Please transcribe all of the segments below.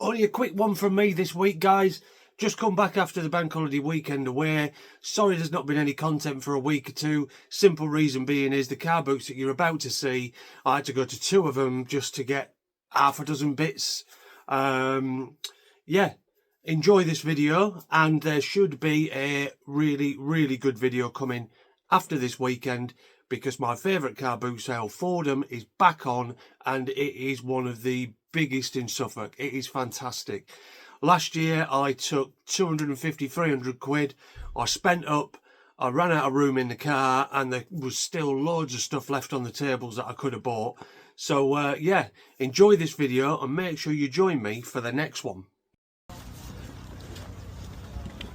Only a quick one from me this week, guys. Just come back after the bank holiday weekend away. Sorry there's not been any content for a week or two. Simple reason being is the car boots that you're about to see, I had to go to 2 of them just to get half a dozen bits. Yeah, enjoy this video, and there should be a really good video coming after this weekend, because my favourite car boot sale, Fordham, is back on, and it is one of the biggest in Suffolk. It is fantastic. Last year I took 250, 300 quid. I spent up, I ran out of room in the car, and there was still loads of stuff left on the tables that I could have bought. So yeah, enjoy this video and make sure you join me for the next one.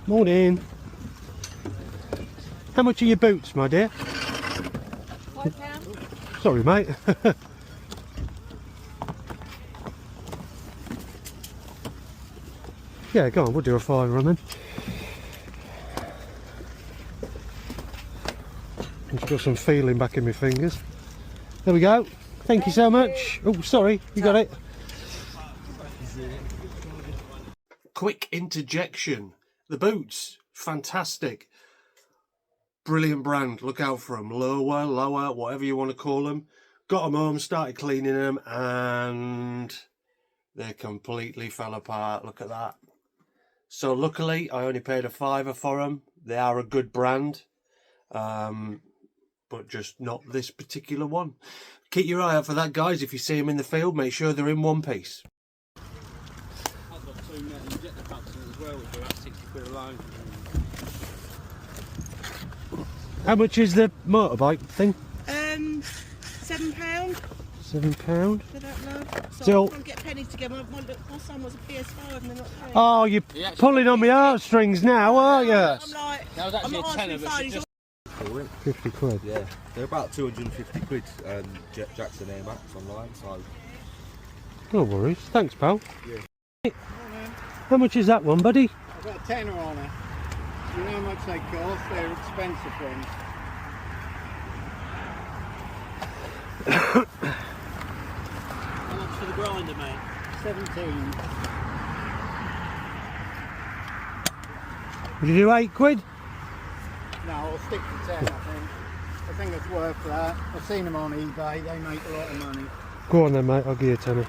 Morning. How much are your boots, my dear? £5. Sorry, mate. Yeah, go on, we'll do a £5 on them. I've got some feeling back in my fingers. There we go. Thank you so much. Oh, sorry, you got it. Quick interjection. The boots, fantastic. Brilliant brand, look out for them. Lower, whatever you want to call them. Got them home, started cleaning them, and they completely fell apart. Look at that. So luckily, I only paid a £5 for them. They are a good brand, but just not this particular one. Keep your eye out for that, guys. If you see them in the field, make sure they're in one piece. I've got 2 metal injector packs in as well, which are about 60 quid alone. How much is the motorbike thing? £7. £7. I don't know. So So, I can't get pennies together. My son was a PS5 and they're not paying. oh, you're pulling on my heartstrings now, aren't you? I'm like, That was actually I'm a tenner, but she just... 50 quid. Yeah, they're about 250 quid. Jackson Air Max online, so. No worries. Thanks, pal. Yeah. How much is that one, buddy? I've got a tenner on it. You know how much they cost? They're expensive ones. How much for the grinder, mate? 17. Would you do 8 quid? No, I'll stick to 10, I think. I think it's worth that. I've seen them on eBay, they make a lot of money. Go on then, mate, I'll give you a tenner.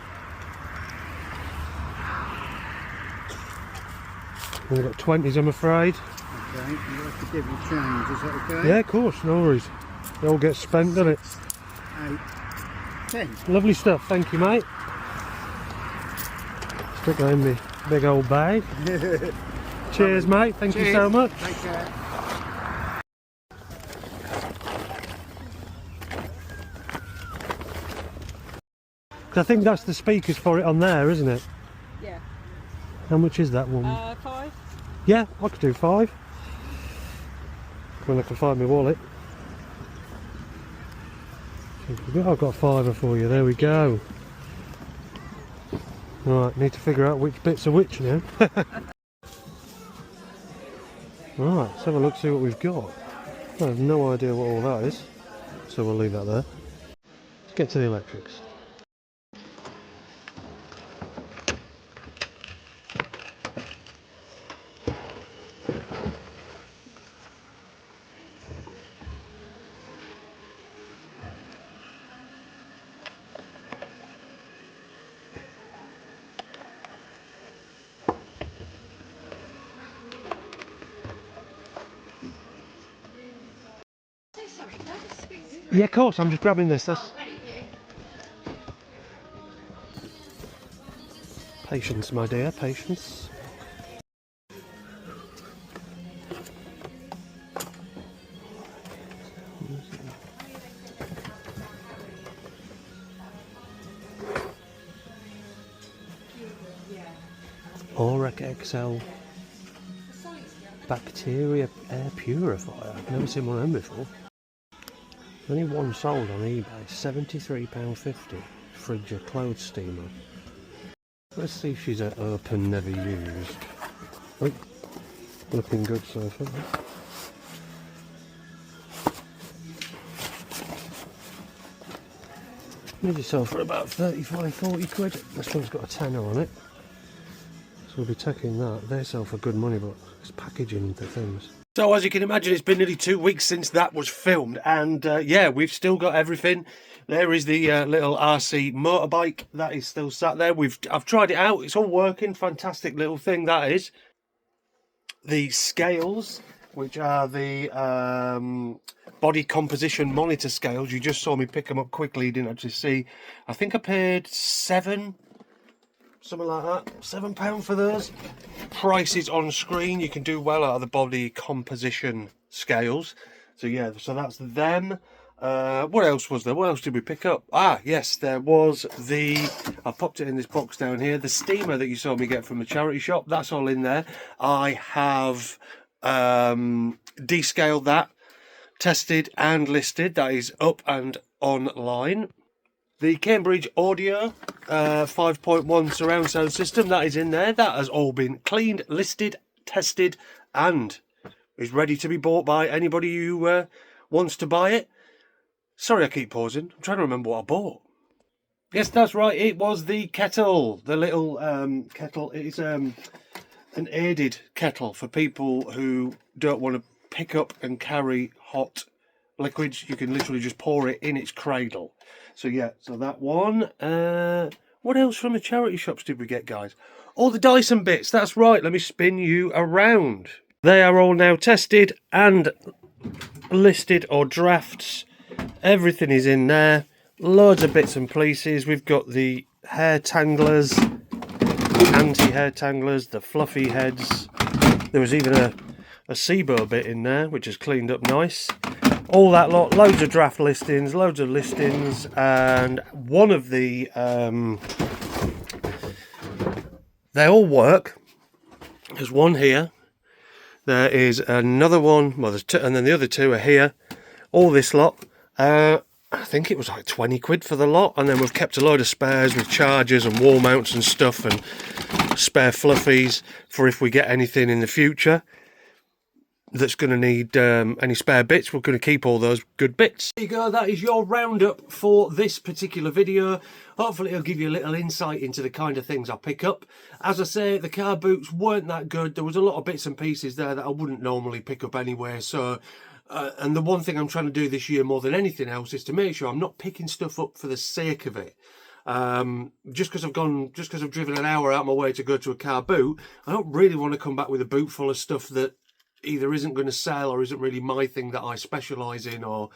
We've got 20s, I'm afraid. Okay, you have to give me change, is that okay? Yeah, of course, no worries. It all gets spent, doesn't it? 8, 10. Lovely stuff, thank you, mate. Stick that in my big old bag. Cheers, mate, thank you so much. Take care. I think that's the speakers for it on there, isn't it? yeah. How much is that one? 5. Yeah, I could do 5. When I can find my wallet. I've got a £5 for you, there we go. Right, need to figure out which bits are which now. Right, let's have a look, see what we've got. I have no idea what all that is, so we'll leave that there. Let's get to the electrics. Yeah, of course, I'm just grabbing this. That's... Patience, my dear, patience. Auric XL bacteria air purifier. I've never seen one of them before. Only one sold on eBay, £73.50. Frigid clothes steamer. Let's see if she's open, never used. Oh, looking good so far. Made yourself for about 35, 40 quid. This one's got a tenner on it. we'll be taking that. They sell for good money, but it's packaging the things. So as you can imagine, it's been nearly 2 weeks since that was filmed, and yeah, we've still got everything. There is the little RC motorbike that is still sat there. I've tried it out. It's all working. Fantastic little thing that is. The scales, which are the body composition monitor scales. You just saw me pick them up quickly. You didn't actually see. I think I paid something like that, £7 for those. Prices on screen. You can do well out of the body composition scales. So yeah, so that's them. What else was there? What else did we pick up? Ah, yes, there was I popped it in this box down here, the steamer that you saw me get from the charity shop. That's all in there. I have descaled that, tested and listed. That is up and online. The Cambridge Audio 5.1 surround sound system, that is in there. That has all been cleaned, listed, tested, and is ready to be bought by anybody who wants to buy it. Sorry I keep pausing. I'm trying to remember what I bought. Yes, that's right. It was the kettle. The little kettle. It's an aided kettle for people who don't want to pick up and carry hot liquids. You can literally just pour it in its cradle. So yeah, so that one. What else from the charity shops did we get, guys? All the Dyson bits. That's right. Let me spin you around. They are all now tested and listed, or drafts. Everything is in there. Loads of bits and pieces. We've got the hair tanglers, anti-hair tanglers, the fluffy heads. There was even a SIBO bit in there, which is cleaned up nice. All that lot, loads of draft listings, loads of listings, and one of the they all work. There's one here. There is another one. Well, there's two, and then the other two are here. All this lot. I think it was like 20 quid for the lot, and then we've kept a load of spares with chargers and wall mounts and stuff, and spare fluffies for if we get anything in the future that's going to need any spare bits. We're going to keep all those good bits. There you go, that is your roundup for this particular video. Hopefully it'll give you a little insight into the kind of things I pick up. As I say, the car boots weren't that good. There was a lot of bits and pieces there that I wouldn't normally pick up anyway, so and the one thing I'm trying to do this year more than anything else is to make sure I'm not picking stuff up for the sake of it. Just because I've driven an hour out of my way to go to a car boot, I don't really want to come back with a boot full of stuff that either isn't going to sell or isn't really my thing that I specialise in, or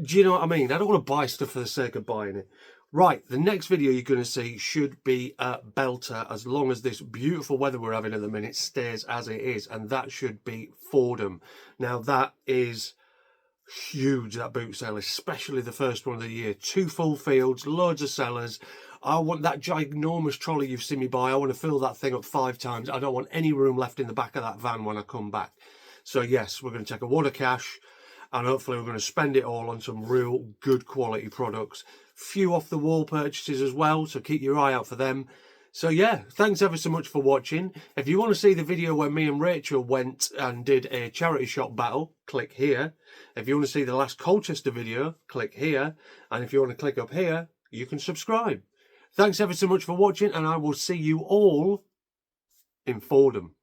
do you know what I mean? I don't want to buy stuff for the sake of buying it. Right, the next video you're going to see should be a belter, as long as this beautiful weather we're having at the minute stays as it is, and that should be Fordham. Now that is huge, that boot sale, especially the first one of the year. 2 full fields, loads of sellers. I want that ginormous trolley you've seen me buy. I want to fill that thing up 5 times. I don't want any room left in the back of that van when I come back. So yes, we're going to take a wad of cash, and hopefully we're going to spend it all on some real good quality products. Few off the wall purchases as well, so keep your eye out for them. So yeah, thanks ever so much for watching. If you want to see the video where me and Rachel went and did a charity shop battle, click here. If you want to see the last Colchester video, click here. And if you want to click up here, you can subscribe. Thanks ever so much for watching, and I will see you all in Fordham.